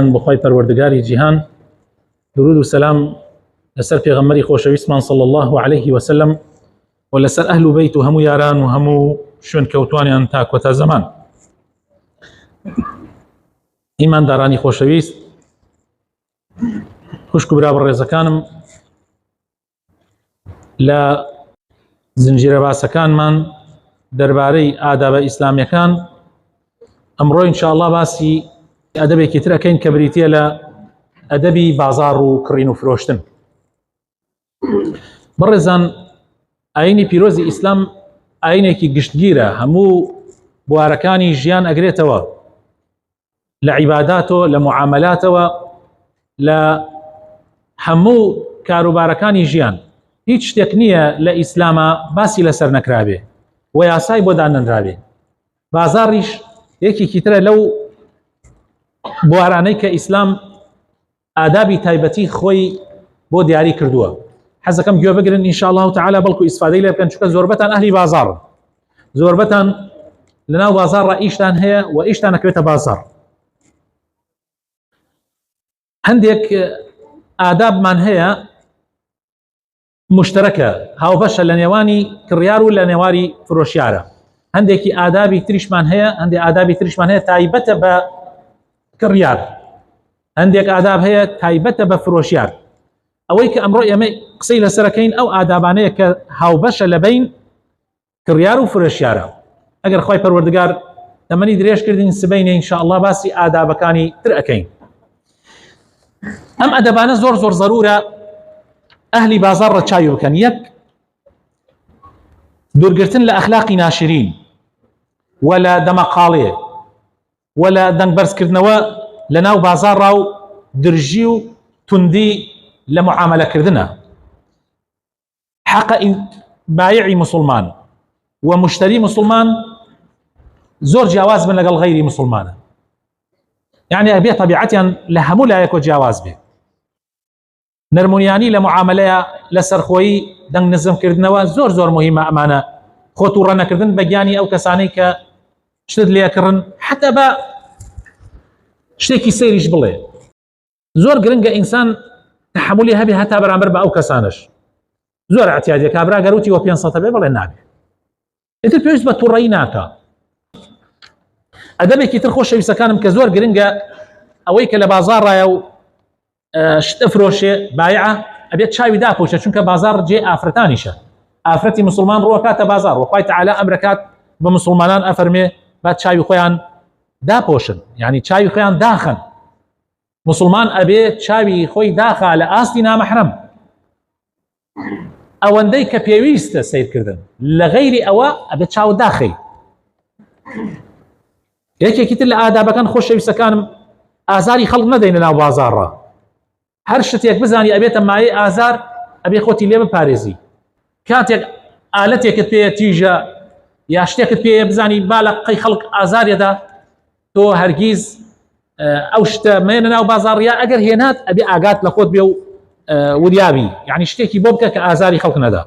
بخوای پەروەردگاری جیهان، درود و سلام لەسەر پێغەمبەری خۆشەویستمان صلی الله عليه وسلم و لەسەر ئەهل و بەیت و هەموو یاران و هەموو شوێن کەوتوانیان تا کۆتا زەمان. ئیماندارانی خۆشەویست، خوشک و برا بەڕێزەکانم، لە زنجیرە باسەکانمان دەربارەی ئادابە ئیسلامیەکان ئەمڕۆ ئینشاءالله باسی ئەدەبێکی تر ئەکەین کە بریتیە لە ئەدەبی بازار و کڕین و فرۆشتن. بەڕێزان، ئاینی پیرۆزی ئیسلام ئاینێکی گشتگیرە، هەموو بوارەکانی ژیان ئەگرێتەوە، لە عیباداتەوە، لە معاملاتەوە، لە هەموو کاروبارەکانی ژیان. هیچ شتێک نییە لە ئیسلامە باسی لەسەر نەکرابێ و یاسای بۆ دانەنرابێ. بازاڕیش یەکێکی ترە لەو بوارانەی کە ئیسلام ئادابی تایبەتی خۆی بۆ دیاری کردووە. حەزەکەم گوێ بگرن ئینشاءالله تعالی، بەڵکو ئیسفادەی لێ بکەن، چونکە زۆربەتان ئەهلی بازاڕن، زۆربەتان لەناو بازاڕ ئیشتان هەیە و ئیشتان ئەکرێتە بازاڕ. هەندێک ئادابمان هەیە مشتەرەکە، هاوبەشە لە نێوانی کڕیار و لە نێواری فرۆشیارە. هەندێکی ئادابی تریشمان هەیە، هەندێک ئادابی تریشمان هەیە تایبەتە بە کڕیار، هەندێک ئاداب هەیە تایبەتە بە فرۆشیار. ئەوەی کە ئەمڕۆ ئێمە قسەی لەسەرەکەین ئەو ئادابانەیە کە هاوبەشە لە بین کڕیار و فرۆشیارە. ئەگەر خوای پەروەردگار دەمەنی درێژ کردین سبەینە ئینشاءالله باسی ئادابەکانی تر ئەکەین. ئەم ئەدەبانە زۆر زۆر ضرورە ئەهلی بازار ڕەچاوی بکەن. یەک، دوورگرتن لە ئەخلاقی ناشرین و لە دەمەقاڵێ و لە دەنگبەرزکردنەوە لە ناو بازاڕا و درژی و توندی لە معاملەکردنە. حەقە بایعی مسلمان و مشتری مسلمان زۆر جیاواز بن لەگەڵ غەیری مسلمانە، یعنی ئەبێ تەبیعەتیان لە هەموو لایەکۆ جیاواز بێ. نەرمونیانی لە معاملەیە، لە سەرخۆیی دەنگ نزمکردنەوە زۆر زۆر مهمە. ئەمانە خۆت و ڕەنەکردن بە گیانی ئەو کەسانەی کە شتت لێکردن، حتا بە شتێکی سەیریش بڵێ. زۆر گرنگە ئینسان تحملی هەبێ هەتا بەرامبەر بە ئەو کەسانش. زۆر احتیاجە کابرا گەروتی وە 500 بێ بڵێ نابێ، ئیتر پێویست بە تووڕەیی ناکە. ئەدەبێکی تر خۆشەویستەکانم کە زۆر گرنگە ئەوەی کە لە بازاڕایە و شتە فرۆشێ بایعە ئەبێت چاوی داپۆشە، چونکە بازار جێ ئافرەتانیشە. ئافرەتی مسلمان ڕوەکاتە بازار، وەخوای تەعالا ئەمرەکات بە مسلمانان ئەفەرمێ با چاوی خۆیان داپۆشن، یعنی چاوی خۆیان داخن. مسلمان ئەبێ چاوی خۆی داخە لە ئاستی نامەحرەم، ئەوەندەی کە پێویستە سیرکردن. لە غەیری ئەوە ئەبێ چاو داخی. یەکێکی تر لە ئادابەکان خۆشەویستەکانم ئازاری خەڵک نەدەینە ناو بازاڕە. هەر شتێک بزانی ئەبێتە مایەی ئازار، ئەبێ خۆتی لێ بپارێزی. کاتێک ئالەتێکت پێ تیژە یا شتێکت پێ بزانی با لە قەی خەڵک ئازارێدا، تۆ هەرگیز ئەو شتە مێنە ناو بازاڕیا. ئەگەر هێنات ئەبێ ئاگات لە خۆت بێ و وریابی، یعنی شتێکی بۆ بکە کە ئازاری خەڵک نەدا.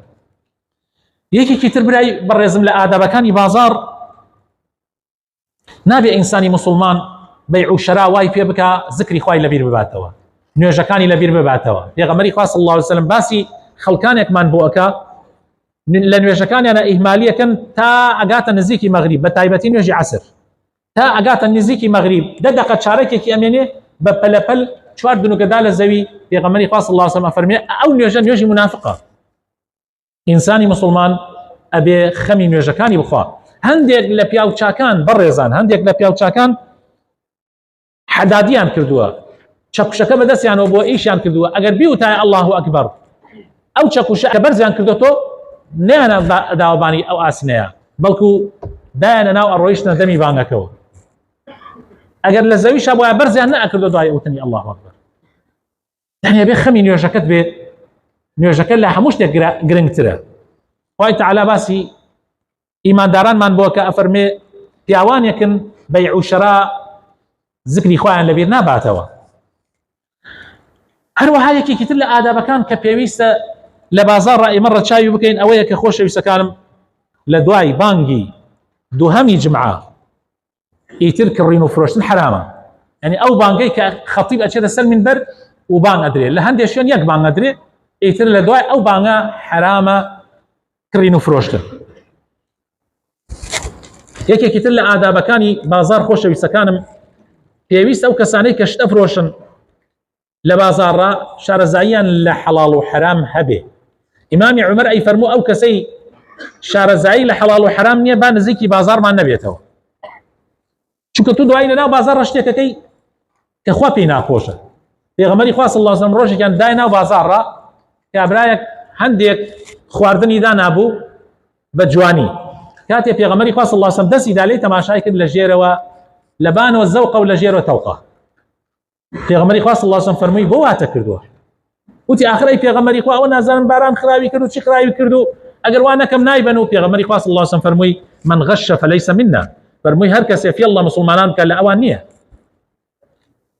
یەکێکی تر برای بەڕێزم لە ئادابەکانی بازار، نابێ ئینسانی مسلمان بەیع و شەرا وای پێ بکە زکری خوای لەبیر بباتەوە، نوێژەکانی لەبیر بباتەوە. پێغەمبەری خوا صلی الله علیه وسلم باسی خەڵکانێکمان بۆ ئەکا لە نوێژەکانیانە ئیهمالیەکەن تا ئەگاتە نزیکی مەغریب، بە تایبەتی نوێژی عەسر، تا ئەگاتە نزیکی مەغریب 10 دقە چارەکێکی ئەمێنێ بە پەلەپەل 4 دنوکەدا لە زەوی. پێغەمبەری خوا صلی الله علیه وسلم فەرمێ ئەو نوێژە نوێژی منافقە. ئینسانی مسلمان ئەبێ خەمی نوێژەکانی بخوا. هەندێک لە پیاوچاکان بەڕێزان، هەندێک لە پیاوچاکان حەدادیان کردووە، چەکوشەکە بەدەستیانەوە بۆ ئیشیان کردووە. ئەگەر بیوتایە الله ئەکبەر، ئەو چەکوشە کە بەرزیان کردوتۆ نیانە داوابانی ئەو ئاسنەیە، بەڵکو دایانە ناو ئەڕۆیشتنە دەمی بانگەکەوە. ئەگەر لە زەویشە بۆیە بەرزیان نەئەکردو دوای ئەوتنی الله ئەکبەر. یعنی ئەبێ خەمی نوێژەکەت بێ. نوێژەکە لە هەموو شتێک گرنگترە. خوای تەعالا باسی ئیماندارانمان بۆ کە ئەفەرمێ پیاوانێکن بەیع و شەرا زکری خۆیان لەبیر ناباتەوە. هەروەها یەکێکی تر لە ئادابەکان کە پێویستە لە بازاڕ ئێمە ڕەچاوی بکەین ئەوەیە کە خۆشەویستەکانم لە دوای بانگی دووهەمی جمعە ئیتر کڕین و فرۆشتن حرامە. يعني او بانگي كخطيب اشد سل من بر وبان ادري لهندي شلون يك بان ادري يتر لدواي او بانغا حرامه كرينو فروشتر يكي كتل آدابەکانی بازار خۆشەویستەکانم پێویست ئەو کەسانەی کە شتە فرۆشن لە بازارڕا شارەزاییان لە حەڵاڵ و حرام هەبێ. ئیمامی عومەر ئەی فەرموو ئەو کەسەی شارەزایی لە حەڵاڵ و حرام نییە با نزیکی بازارمان نەبێتەوە، چونکە تو دوای لەناو بازار شتێکەکەی کە خوا پێی ناخۆشە. پێغەمبەری خوا صلی الله علیه و سلم ڕۆژێکیان دای ناو بازارڕا کابرایەک هەندێک خواردنی دانابوو بە جوانی، کاتێ پێغەمبەری خوا صلی الله علیه و سلم دەستی دا لێی تەماشای کرد لە ژێرەوە لەبانەوە زەوقە و لە ژێرەوە تەوقە. پێغەمبەری خوا صلی الله علیه و سلم فەرمووی بۆ واتە کردووە؟ وتی ئاخر ئەی پێغەمبەری خوا ئەوە نازانم باران خراوی کرد و چی خراوی کرد و ئەگەر وا نەکەم نایبەن و پێغەمبەری خوا صلی الله علیه و سلم فەرمووی من غش فليس منا، فەرمووی هەر کەسێ فێڵڵە مسلمانان بکات لە ئەوان نییە.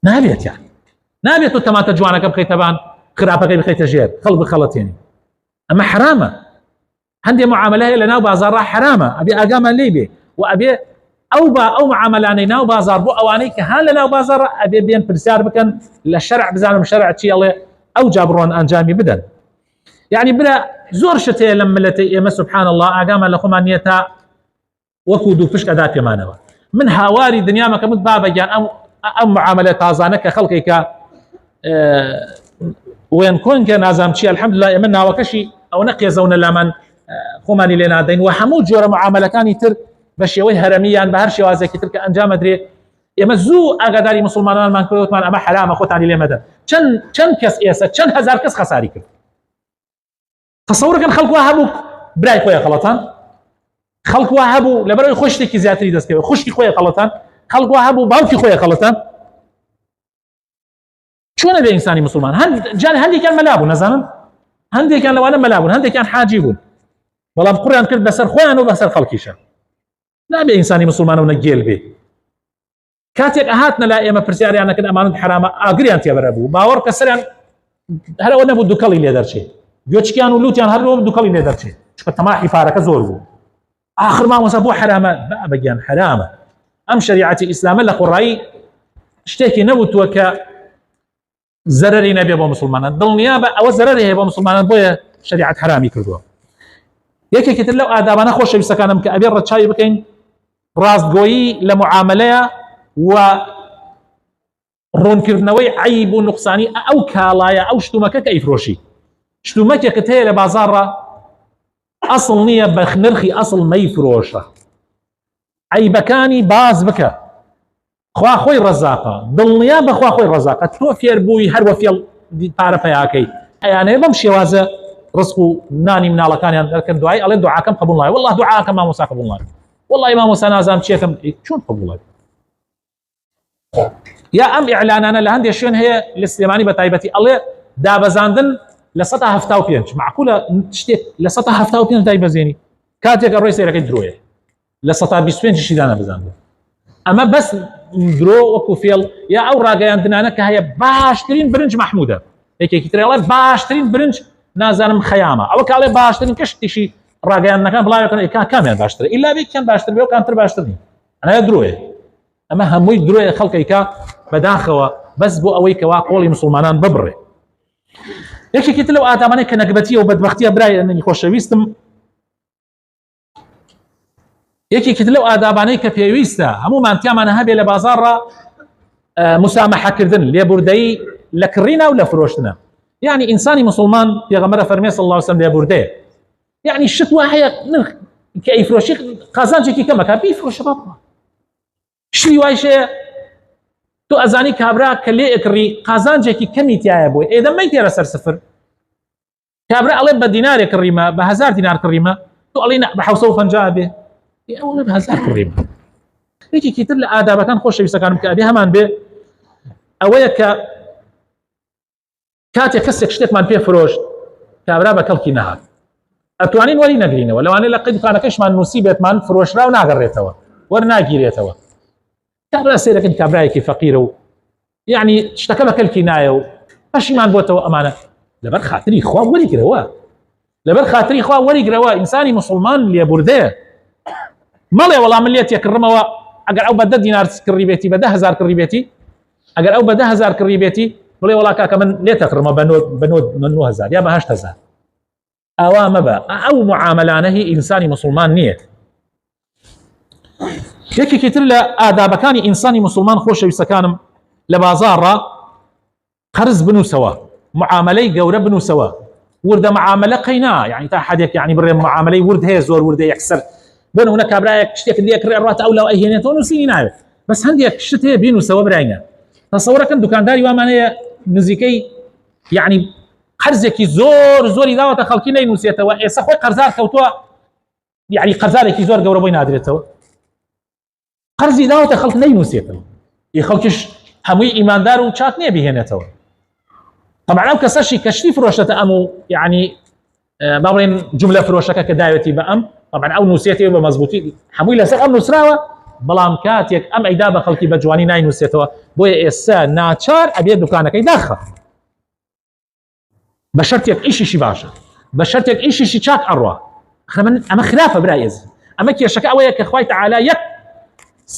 نابێت یان نابێت و تەماتە جوانەکە بخەیتە بان خراپەکەی بخەیتە ژێر خەڵک بخەڵەتێنی، ئەمە حرامە. هەندێک معاملە هەیە لە ناو بازارڕا حرامە، ئەبێ ئاگامان لێ بێ و ئەبێ ئەو معاملانەی ناو بازار بۆ ئەوانەی کە هان لە ناو بازارڕا ئەبێ بێن پرسیار بکەن لە شەرع بزانم شەرع چی ئەڵێ ئەو جا بڕۆن ئەنجامی بدەن. یعنی برا زۆر شت هەیە لەم ملەتەی ئێمە سوبحان الله ئاگامان لە خۆمان نییە تا وەکو دوو پشک ئەدا پێمانەوە. من هاواری دنیامە کە مت بابەگیان ئەم معاملە تازانە کە خەڵکی کە وێن کۆن کە نازام چی الحەمدولله ئێمە ناوەکەشی ئەو نەقێزەونە لامان خۆمانی لێ نادەین و هەموو جۆرە معاملەکانی تر بە شێوەی هەرەمیان بە هەر شێوازێکی تر کە ئەنجام ئەدرێ ئێمە زوو ئاگاداری مسلمانانمان کردوتمان ئەمە حرامە خۆتانی لێ مەدەن. چەند کەس ئێستا چەند هەزار کەس خەساری کرد. تەسەوورەکەن خەڵک وا هەبوو برای خۆیان خەڵەتان، خەڵک وا هەبوو لەبەرەوەی خۆی شتێکی زیاتری دەستکەوێت خوشکی خۆیان خەڵەتان، خەڵک وا هەبوو باوکی خۆیان خەڵەتان. چۆنە بێ ئینسانی مسلمان هەندێکیان مەلا بوو نەزانم، هەندێکیان لەوانە مەلا بوون، هەندێکیان حاجی بوون، بەڵام قوڕیان کرد بەسەر خۆیان و بەسەر خەڵکیشە. نابێ ئینسانی مسلمانەوە نەگێل بێ. کاتێک ئەهاتنە لا ئێمە پرسیاریان نەکرد ئەمانت حرامە ئاگریان تێبەرە بوو، باوەڕ کە سەریان هەرەوە نەبوو دووکەڵی لێ دەرچێت، گوێچکیان و لوتیان هەرەوە دووکەڵی لێ دەرچێت، چونکە تەماحی پارەکە زۆر بوو. آخر مامۆستا بۆ حرامە؟ بەگیان حرامە. ئەم شەریعەتی ئیسلامە لە قوڕایی شتێکی نەبووتووە کە زەرەری نەبێ بۆ مسلمانان، دڵنیا بە ئەوە زەرەری هەیە بۆ مسلمانان بۆیە شەریعەت حرامی کردووە. یەکێکی تر لەو ئادابانە خۆشەویستەکانم کە ئەبێ ڕەچاوی بکەین ڕاستگۆیی لە معاملەیە و ڕوونکردنەوەی عیب و نوقسانی ئەو کاڵایە ئەو شتومەکە کە ئەیفرۆشی. شتومەکێکت هەیە لە بازاڕە ئەسڵ نییە بە نرخی ئەسڵ مەیفرۆشە، عیبەکانی باز بکە. خوا خۆی ڕەزاقە، دڵنیا بەخوا خۆی ڕەزاقە، تۆ فێر بووی هەروە فێڵ پارە پەیاکەی ئەیانەیە بەم شێوازە ڕزق و نانی مناڵەکانیان دەکەن دوای ئەڵێن دوعاکەم قبول نایە، والله دوعاکەم مامۆستا قبول نایە، والله مامۆستا نازانم چیەکەم. چۆن قبوڵە؟ یا ئەم ئیعلانانە لە هەندێک شوێن هەیە لە سلێمانی بە تایبەتی ئەڵێ دابەزاندن لە 175 معقولە شتێک لە 175 دایبەزێنی کاتێک ڕۆی سەیرەکەی درۆیە لە 125 دانەبزاندن. ئەمە بەس درۆ وەکو فێڵ یا ئەو ڕاگەیاندنانە کە هەیە باشترین برنج مەحموودە، یەکێکی ترێڵێ باشترین برنج نازانم خەیامە، ئەوە کاڵێ باشترین کەشتیشی ڕاگەیاندنەکان بڵاوەکەن کامیان باشترە ئیلا بێ کەم باشتر بێ و کامتر باشتر نی، ئەنە درۆیە. ئەمە هەمووی درۆیە خەڵکێکا بەداخەوە بەس بۆ ئەوەی کەوا قۆڵی مسلمانان ببڕێ. یەکێکی تر لەو ئادامانەی کە نەکبەتیە و بەدبەختیە برایە خۆشەویستم، یەکێکی لەو ئادابانەی کە پێویستە هەمومان تیامانە هەبێ لە بازاڕە مسامەحەکردن، لێبوردەیی لە کڕینە و لە فرۆشتنە. یعنی ئینسانی مسلمان پێغەمبەر فەرمێ صلی الله علیه و سلم لێبوردەیە، یعنی شت وا هەیە نرخ کە ئەیفرۆشی قازانجێکی کەمەکە بیفرۆشە بابڕە. شتی وایشەیە تۆ ئەزانی کابرا کە لێ ئەکڕی قازانجێکی کەمی تایە بووی ئێدە مەی تێرە سەر سفر، کابرا ئەڵێ بە دینارێک کڕیمە بە 1000 دینار کڕیمە، تۆ ئەڵێ بە 750 بێ ئەوڵێ بە 1000 کڕیمە. یەکێکی تر لە ئادابەکان خۆشەویستەکانم کە ئەبێ هەمان بێ ئەوەیە کە کاتێک کەسێک شتێکمان پێ فرۆشت کابرا بە کەڵکی نەهات ئەتوانین وەری نەگرینەوە، لەوانەیە لە قەیدخانەکەشمان نووسی بێتمان فرۆشرا و ناگەڕێتەوە وەرناگیرێتەوە. کابرا سێرەکەن کابرایەکی فەقیرە و یعنی شتەکە بە کەلکی نایە و پەشیمان بۆتەوە ئەمانە. لەبەر خاتری خوا وەریگرەوە، لەبەر خاتری خوا وەریگرەوە. ئینسانی مسلمان لێبوردەیە مەڵێ وەڵام من لێت یەکڕمەوە ئەگەر ئەو بە 10 دینار کڕی بێتی بە 10,000 کڕی بێتی ئەگەر ئەو بە 10,000 کڕی بێتی بڵێ وڵا کاکە من لێ تەقڕمە بە 9,000 یا بە 8,000 ئەوا مەبە. ئەو معاملانە هی ئینسانی مسلمان نییە. یەکێکی تر لە ئادابەکانی ئینسانی مسلمان خۆشەویستەکانم لە بازاڕە قەرز بنووسەوە، معاملەی گەورە بنووسەوە، وردە معاملە قەینا، یعنی تا حدێک یعنی بڕێ معاملەی ورد هەیە زۆر وردە یەکسەر بۆ نمونە کابرایەک شتێک لێ کڕێ ڕاتە ئەو لاو ئەیهێنێتەوە نووسینی ناوێت، بەس هەندێک شت هەیە بینووسەوە براینە. تەسەوڕەکەن دوکانداری وامانەیە نزیکەی یعنی قەرزێکی زۆری داوەتە خەڵکی نەینووسێتەوە، ئێستا خۆی قەرزار کەوتووە، یعنی قەرزارێکی زۆر گەورە بۆی نادرێتەوە، قەرزی داوەتە خەڵک نەینووسێتەوە، خەڵکیش هەمووی ئیماندار و چاک نییە بهێنێتەوە. طبعا ئەو کەسەشی کەشتی فرۆشتە ئەم و یعنی با بڵێن جملە فرۆشەکە کە داوێتی بە ئەم طبعا ئەو نووسێتی بە مەزبوطی هەمووی لەسەر ئەم نووسراوە، بەڵام کاتێک ئەم ئەیدا بە خەڵکی بە جوانی ناینووسێتەوە، بۆیە ئێستا ناچار ئەبێت دوکانەکەی داخە بە شەرتێک ئیشیشی باشە، بە شەرتێک ئیشیشی چاک ئەڕوا. ئەمە خلافە برایێز، ئەمە کێشەکە ئەوەیە کە خوای تعالی یەک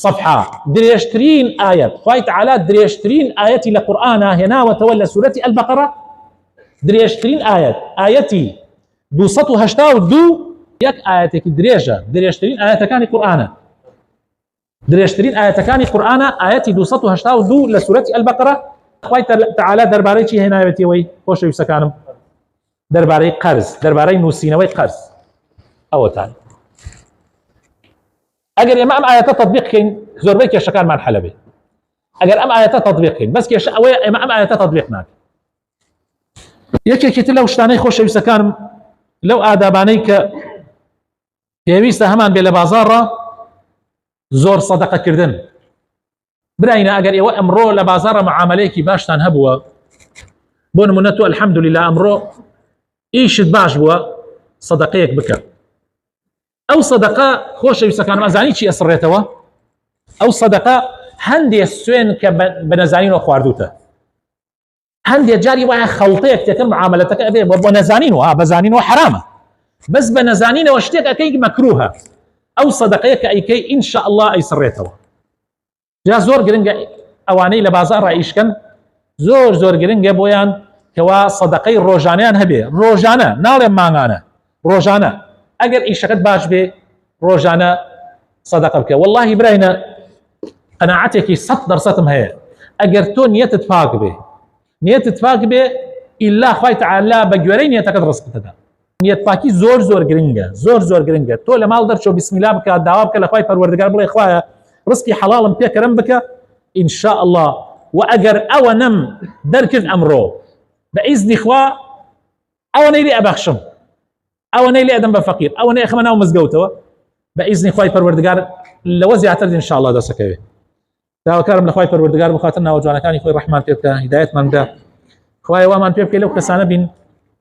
صفحة دريشترين آية خوای تعالی دريشترين آيتي لقرآن هناوەتەوە لە سورەتی البقرة، دريشترين آيەتی 282 یەک ئاەتێکی درێژە، درێژترین ئاەتەکانی قورئانە، درێژترین ئاەتەکانی قورئانە ئاەتی 282 لە سورەتی البقرة. خوای تعالی دەربارەی چی هێناوێتیەوەی خۆشەویستەکانم؟ دەربارەی قەرز، دەربارەی نووسینەوەی قەرز. ئەوەتان ئەگەر ئێمە ئەم ئاەتە تەطبیق بکەین زۆربەی کێشەکانمان حەل بێت. ئەگەر ئەم ئاەتە تەطبیق بکەین، بەس کێشە ئەوەیە ئێمە ئەم ئاەتە تەطبیق ناکەین. یەکێکی تر لەو شتانەی خۆشەویستەکانم لەو ئادابانەی کە پێویستە هەمان بێ لە بازاڕە زۆر سەدەقەکردن. براینە ئەگەر ئێوە ئەمڕۆ لە بازاڕە معاملەیەکی باشتان هەبووە، بۆ نمونە تۆ الحەمدولیلا ئەمڕۆ ئیشت باش بووە، سەدەقەیەک بکە. ئەو سەدەقە خۆشەویستەکانم ئەزانی چی ئەسڕێتەوە؟ ئەو سەدەقە هەندێک سوێن کە بە نەزانینەوە خواردوتە، هەندێک جاری وایە خەڵتەیەک تێکن معاملەتەکە ئەبێ بۆ نەزانینەوە، بەزانینەوە حرامە، بەس بە نەزانینەوە شتێک ئەەکەی مەکروهە، ئەو سەدەقەیە کە ئەیکەی ئینشاء الله ئەیسڕێتەوە. جا زۆر گرنگە ئەوانەی لە بازاڕ ئیشکەن، زۆر گرنگە بۆیان کەوا سەدەقەی ڕۆژانەیان هەبێ، ڕۆژانە ناڵێ مانگانە، ڕۆژانە. ئەگەر ئیشەکەت باش بێ ڕۆژانە سەدەقە بکە. واللهی براینە قەناعەتێکی 100% هەیە، ئەگەر تۆ نیەتت پاک بێ، نیەتت پاک بێ ئیلا خوای تعالی بە گوێرەی نیەتەکەت ڕزق دەدا. نیەت پاکی زۆر گرنگە، زۆر گرنگە. تۆ لە ماڵ دەرچۆ بسمیلا بکە، داوا بکە لە خوای پەروەردگار بڵێ خوایە ڕزقی حەڵاڵم پێکەرم بکە ئینشاء الله. و ئەگەر ئەوە نەم دەرکرد ئەمڕۆ بە ئیزنی خوا ئەوەنەی لێ ئەبەخشم، ئەوەنەی لێ ئەدەم بە فەقیر، ئەوەنەی ئەخەمە ناو مزگەوتەوە بە ئیزنی خوای پەروەردگار لەوە زیاتر ئینشاء الله دەسەکەوێ. داواکارم لە خوای پەروەردگار بخاتە ناوە جوانەکانی خۆی ڕەحمان پێ بکە، هیدایەتمان بدە. خوای وامان پێ بکە لەو کەسانە بین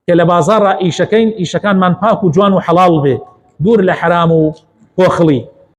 کە لە بازاڕ ئیشەکەین، ئیشەکانمان پاک و جوان و حەڵاڵ بێ، دوور لە حرام و کۆخڵی.